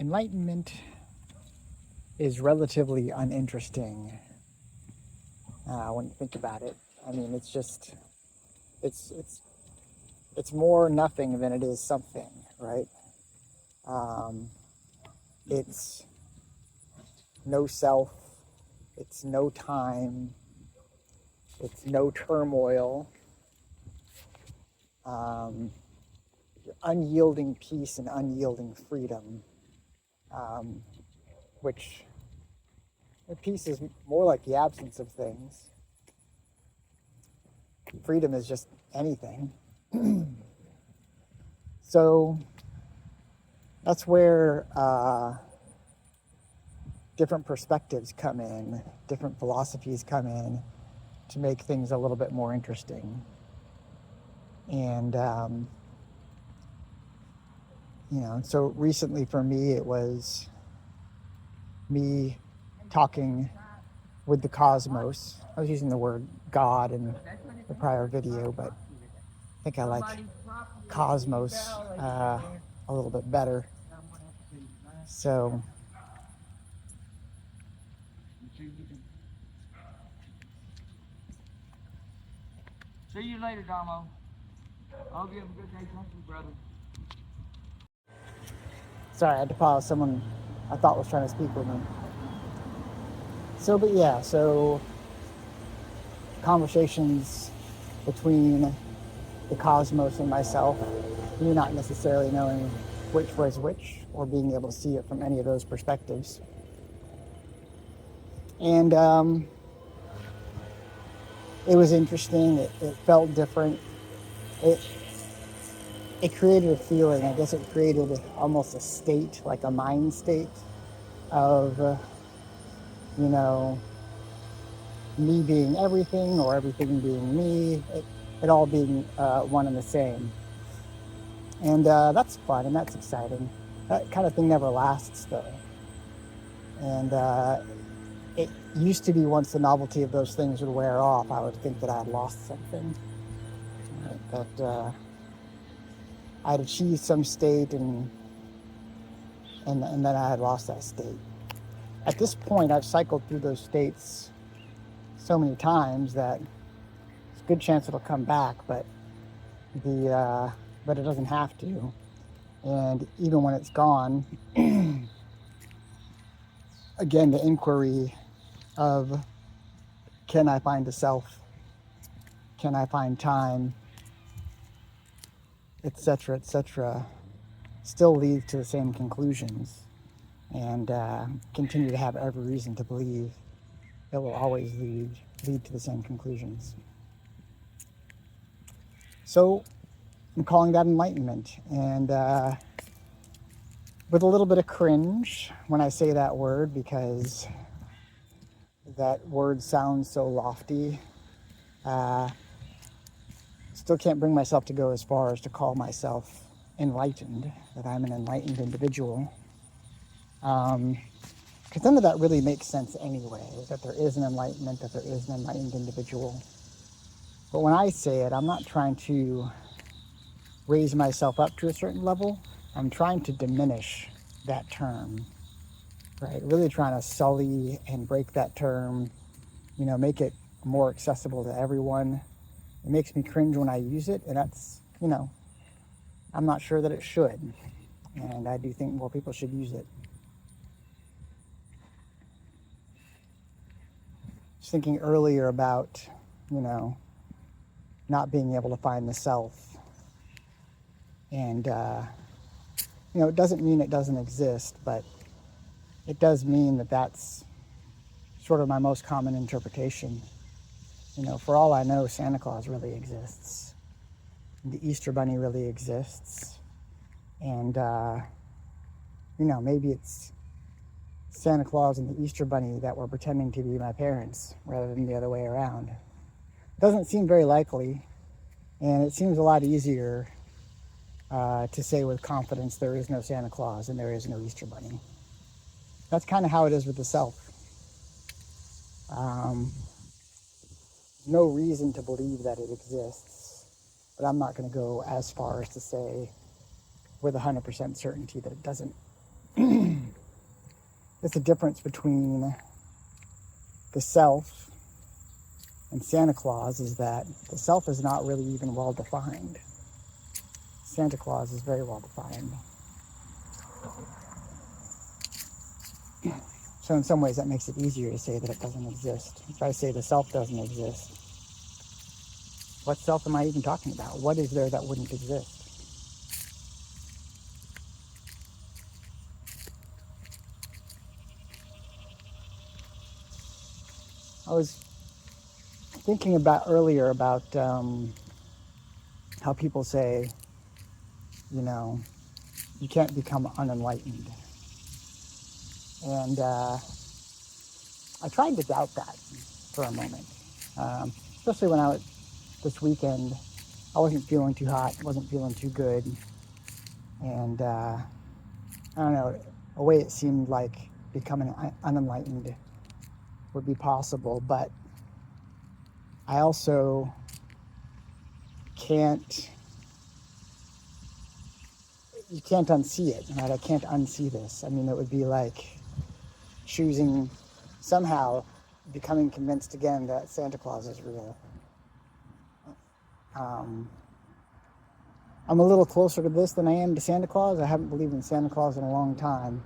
Enlightenment is relatively uninteresting when you think about it. I mean, it's just it's it's it's more nothing than it is something, right? Um, it's no self, it's no time, it's no turmoil, um, unyielding peace and unyielding freedom, um, which peace is more like the absence of things. Freedom is just anything. So that's where different perspectives come in, different philosophies come in to make things a little bit more interesting. And, so recently for me, it was me talking with the cosmos. I was using the word God in the prior video, but I think I like cosmos a little bit better. So see you later, Damo. I hope you have a good day. Thank you, brother. sorry, I had to pause. Someone I thought was trying to speak with me. So conversations between the cosmos and myself, me not necessarily knowing which was which or being able to see it from any of those perspectives. And it was interesting. It felt different. It created a feeling. I guess it created almost a state, like a mind state of, me being everything or everything being me, it all being one and the same. And that's fun and that's exciting. That kind of thing never lasts though. And it used to be once the novelty of those things would wear off, I would think that I had lost something. Right? That I'd achieved some state and then I had lost that state. At this point, I've cycled through those states so many times that it's a good chance it'll come back, but it doesn't have to. And even when it's gone, again, the inquiry of can I find a self? Can I find time? Etc., etc., still leads to the same conclusions, and continue to have every reason to believe it will always lead to the same conclusions. So I'm calling that enlightenment, and with a little bit of cringe when I say that word, because that word sounds so lofty. Still can't bring myself to go as far as to call myself enlightened, that I'm an enlightened individual. Because none of that really makes sense anyway, that there is an enlightenment, that there is an enlightened individual. But when I say it, I'm not trying to raise myself up to a certain level. I'm trying to diminish that term, right? Really trying to sully and break that term, make it more accessible to everyone. It makes me cringe when I use it, and that's, I'm not sure that it should. And I do think more people should use it. Just thinking earlier about, not being able to find the self. And, it doesn't mean it doesn't exist, but it does mean that that's sort of my most common interpretation. For all I know, Santa Claus really exists. The Easter Bunny really exists. And, maybe it's Santa Claus and the Easter Bunny that were pretending to be my parents rather than the other way around. Doesn't seem very likely, and it seems a lot easier to say with confidence there is no Santa Claus and there is no Easter Bunny. That's kind of how it is with the self. No reason to believe that it exists, but I'm not going to go as far as to say with 100% certainty that it doesn't It's the difference between the self and Santa Claus is that the self is not really even well defined. Santa Claus is very well defined. So in some ways that makes it easier to say that it doesn't exist. If I say the self doesn't exist, what self am I even talking about? What is there that wouldn't exist? I was thinking about earlier about how people say, you know, you can't become unenlightened. And I tried to doubt that for a moment, especially when this weekend, I wasn't feeling too hot, wasn't feeling too good. And I don't know, a way it seemed like becoming unenlightened would be possible, but I also you can't unsee it, right? I can't unsee this. I mean, it would be like choosing, somehow becoming convinced again that Santa Claus is real. I'm a little closer to this than I am to Santa Claus. I haven't believed in Santa Claus in a long time.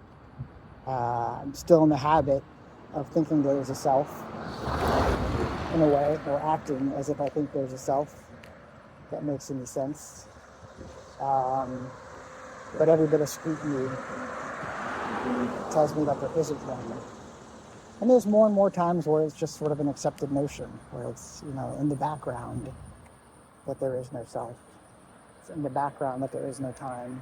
I'm still in the habit of thinking there's a self, in a way, or acting as if I think there's a self. If that makes any sense. But every bit of scrutiny tells me that there isn't one. And there's more and more times where it's just sort of an accepted notion, where it's, in the background that there is no self. It's in the background that there is no time.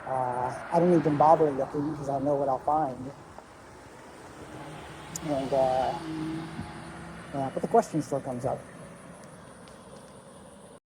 I don't even bother looking because I know what I'll find. And but the question still comes up.